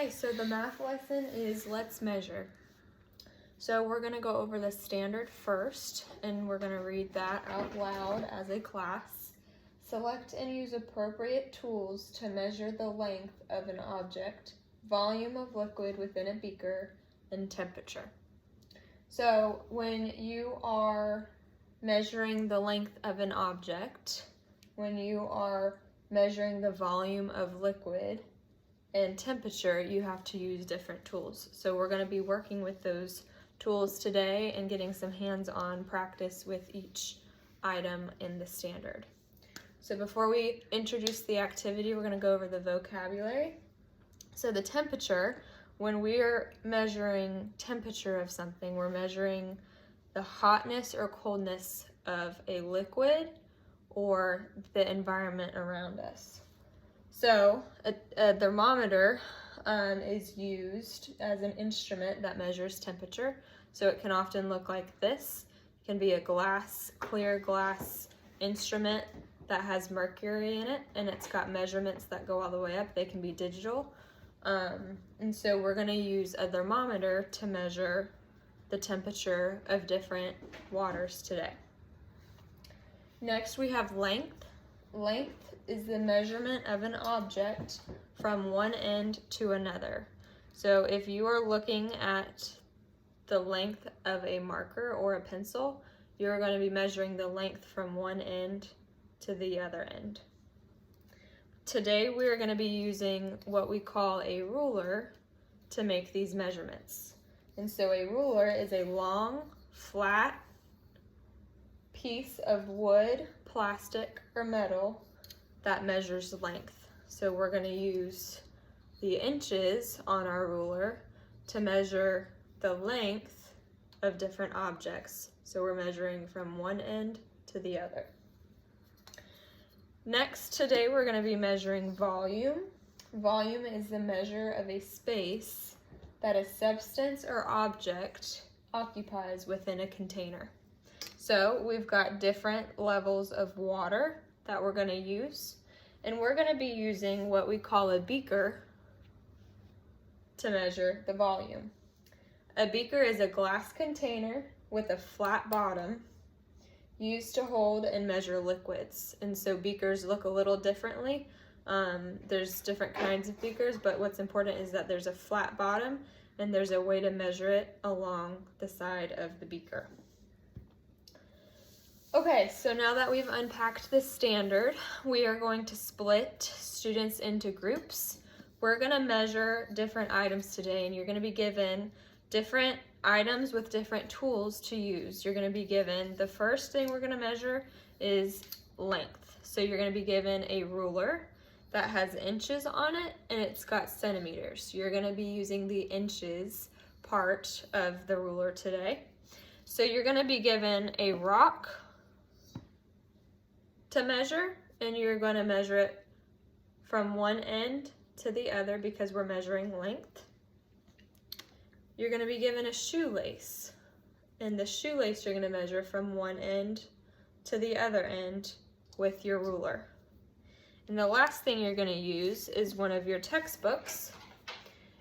Okay, so the math lesson is let's measure. So we're going to go over the standard first, and we're going to read that out loud as a class. Select and use appropriate tools to measure the length of an object, volume of liquid within a beaker, and temperature. So when you are measuring the length of an object, when you are measuring the volume of liquid and temperature, you have to use different tools. So we're going to be working with those tools today and getting some hands-on practice with each item in the standard. So before we introduce the activity, we're going to go over the vocabulary. So the temperature, when we are measuring temperature of something, we're measuring the hotness or coldness of a liquid or the environment around us. So a thermometer is used as an instrument that measures temperature. So it can often look like this. It can be a clear glass instrument that has mercury in it, and it's got measurements that go all the way up. They can be digital. And so we're going to use a thermometer to measure the temperature of different waters today. Next, we have length. Length is the measurement of an object from one end to another. So if you are looking at the length of a marker or a pencil, you're going to be measuring the length from one end to the other end. Today we're going to be using what we call a ruler to make these measurements. And so a ruler is a long, flat piece of wood, plastic, or metal that measures length. So we're going to use the inches on our ruler to measure the length of different objects. So we're measuring from one end to the other. Next, today we're going to be measuring volume. Volume is the measure of a space that a substance or object occupies within a container. So we've got different levels of water that we're going to use, and we're going to be using what we call a beaker to measure the volume. A beaker is a glass container with a flat bottom used to hold and measure liquids. And so beakers look a little differently. There's different kinds of beakers, but what's important is that there's a flat bottom and there's a way to measure it along the side of the beaker. Okay, so now that we've unpacked the standard, we are going to split students into groups. We're going to measure different items today, and you're going to be given different items with different tools to use. You're going to be given, the first thing we're going to measure is length. So you're going to be given a ruler that has inches on it, and it's got centimeters. You're going to be using the inches part of the ruler today. So you're going to be given a rock to measure, and you're going to measure it from one end to the other because we're measuring length. You're going to be given a shoelace, and the shoelace you're going to measure from one end to the other end with your ruler. And the last thing you're going to use is one of your textbooks,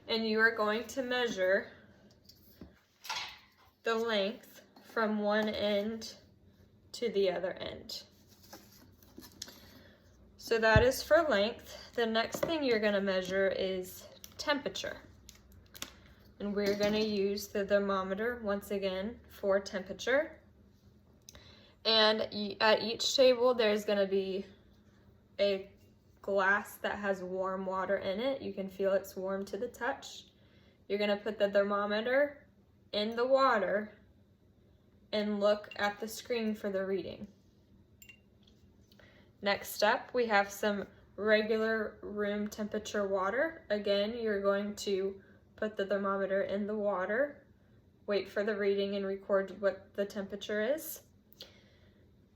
and you are going to measure the length from one end to the other end. So that is for length. The next thing you're going to measure is temperature. And we're going to use the thermometer once again for temperature. And at each table there's going to be a glass that has warm water in it. You can feel it's warm to the touch. You're going to put the thermometer in the water and look at the screen for the reading. Next up, we have some regular room temperature water. Again, you're going to put the thermometer in the water, wait for the reading, and record what the temperature is.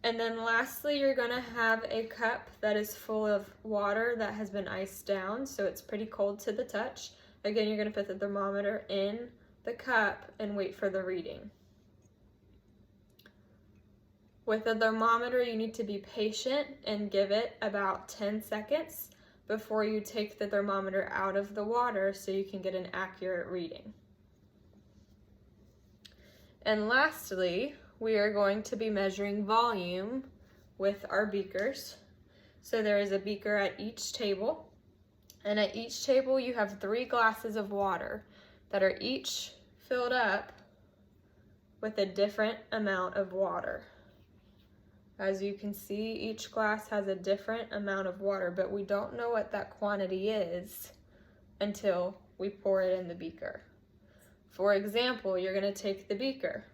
And then lastly, you're going to have a cup that is full of water that has been iced down, so it's pretty cold to the touch. Again, you're going to put the thermometer in the cup and wait for the reading. With the thermometer, you need to be patient and give it about 10 seconds before you take the thermometer out of the water so you can get an accurate reading. And lastly, we are going to be measuring volume with our beakers. So there is a beaker at each table, and at each table you have 3 glasses of water that are each filled up with a different amount of water. As you can see, each glass has a different amount of water, but we don't know what that quantity is until we pour it in the beaker. For example, you're going to take the beaker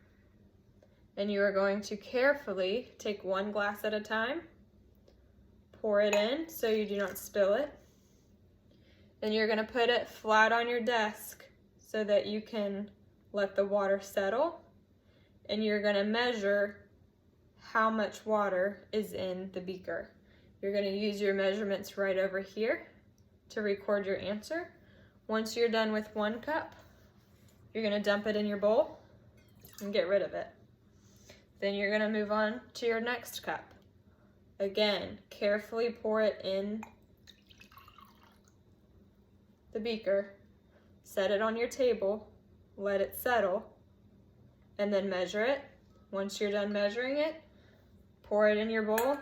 and you are going to carefully take 1 glass at a time, pour it in so you do not spill it. Then you're going to put it flat on your desk so that you can let the water settle, and you're going to measure how much water is in the beaker. You're going to use your measurements right over here to record your answer. Once you're done with 1 cup, you're going to dump it in your bowl and get rid of it. Then you're going to move on to your next cup. Again, carefully pour it in the beaker, set it on your table, let it settle, and then measure it. Once you're done measuring it, pour it in your bowl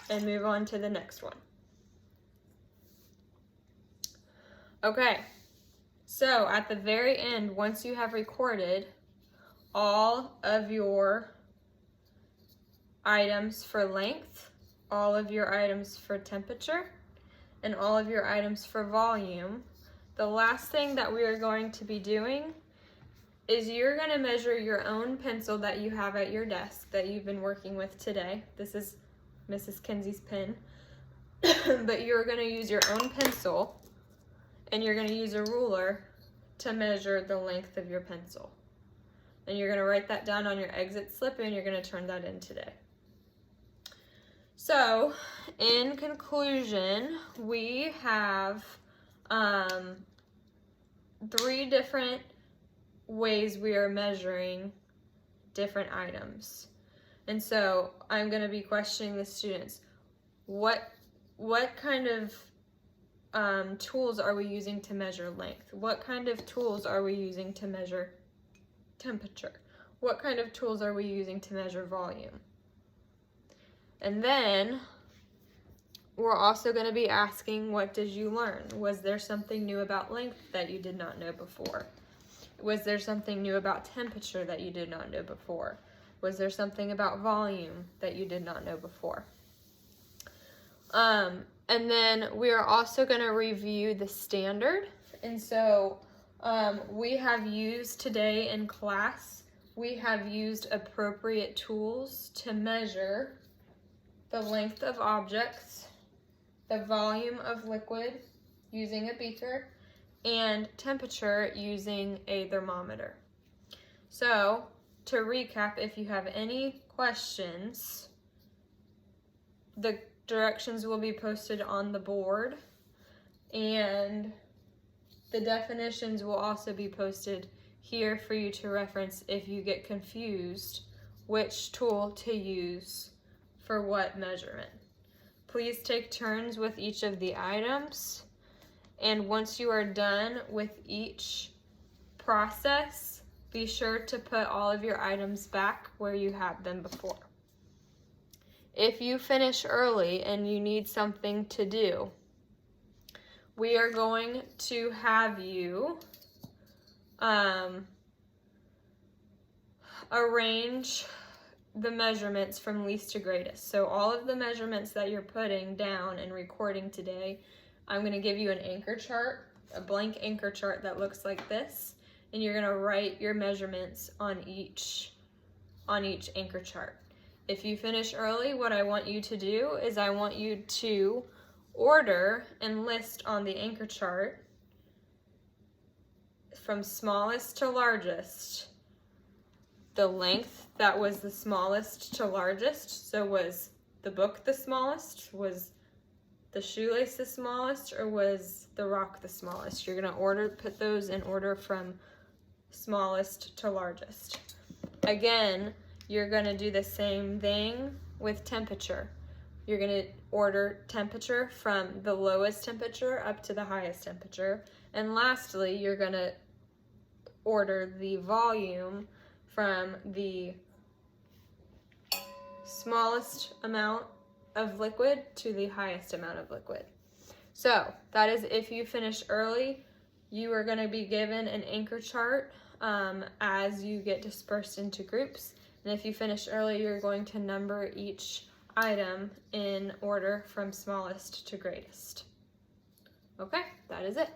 and move on to the next one. Okay, so at the very end, once you have recorded all of your items for length, all of your items for temperature, and all of your items for volume, the last thing that we are going to be doing is you're going to measure your own pencil that you have at your desk that you've been working with today. This is Mrs. Kinsey's pen. But you're going to use your own pencil, and you're going to use a ruler to measure the length of your pencil. And you're going to write that down on your exit slip, and you're going to turn that in today. So, in conclusion, we have 3 different ways we are measuring different items. And so I'm going to be questioning the students. What kind of tools are we using to measure length? What kind of tools are we using to measure temperature? What kind of tools are we using to measure volume? And then we're also going to be asking, what did you learn? Was there something new about length that you did not know before? Was there something new about temperature that you did not know before? Was there something about volume that you did not know before? And then we are also going to review the standard. And so we have used today in class, we have used appropriate tools to measure the length of objects, the volume of liquid using a beaker, and temperature using a thermometer. So, to recap, if you have any questions, the directions will be posted on the board, and the definitions will also be posted here for you to reference if you get confused which tool to use for what measurement. Please take turns with each of the items, and once you are done with each process, be sure to put all of your items back where you had them before. If you finish early and you need something to do, we are going to have you arrange the measurements from least to greatest. So all of the measurements that you're putting down and recording today, I'm going to give you an anchor chart, a blank anchor chart that looks like this, and you're going to write your measurements on each anchor chart. If you finish early, what I want you to do is I want you to order and list on the anchor chart from smallest to largest the length that was the smallest to largest. So was the book the smallest? Was the shoelace the smallest? Or was the rock the smallest? You're going to put those in order from smallest to largest. Again, you're going to do the same thing with temperature. you're going to order temperature from the lowest temperature up to the highest temperature. And lastly, you're going to order the volume from the smallest amount of liquid to the highest amount of liquid. So that is if you finish early, you are going to be given an anchor chart as you get dispersed into groups. And if you finish early, you're going to number each item in order from smallest to greatest. Okay, that is it.